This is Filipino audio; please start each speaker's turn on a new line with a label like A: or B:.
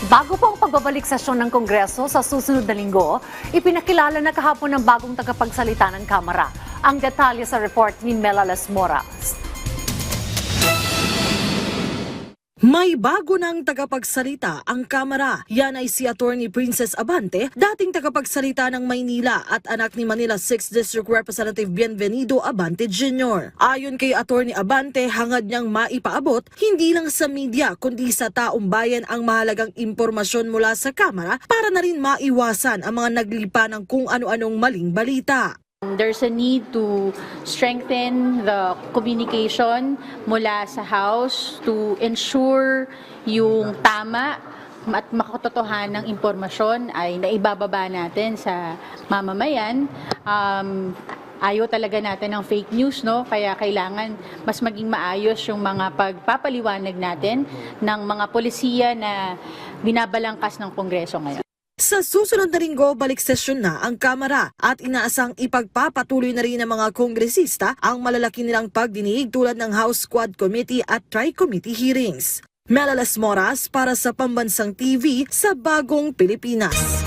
A: Bago po ang pagbabalik sesyon ng Kongreso sa susunod na linggo, ipinakilala na kahapon ng bagong tagapagsalita ng Kamara. Ang detalye sa report ni Mela Lesmora.
B: May bago ng tagapagsalita ang Kamara. Yan ay si Attorney Princess Abante, dating tagapagsalita ng Maynila at anak ni Manila 6th District Representative Bienvenido Abante Jr. Ayon kay Attorney Abante, hangad niyang maipaabot hindi lang sa media kundi sa taong bayan ang mahalagang impormasyon mula sa Kamara para na rin maiwasan ang mga naglipa ng kung ano-anong maling balita.
C: There's a need to strengthen the communication mula sa House to ensure yung tama at makatotohanang impormasyon ay naibababa natin sa mamamayan. Ayaw talaga natin ng fake news, no? Kaya kailangan mas maging maayos yung mga pagpapaliwanag natin ng mga polisiya na binabalangkas ng Kongreso ngayon.
B: Sa susunod na linggo, balik sesyon na ang Kamara at inaasang ipagpapatuloy na rin ng mga kongresista ang malalaki nilang pagdinig tulad ng House Quad Committee at Tri-Committee hearings. Mela Lesmora para sa Pambansang TV sa Bagong Pilipinas.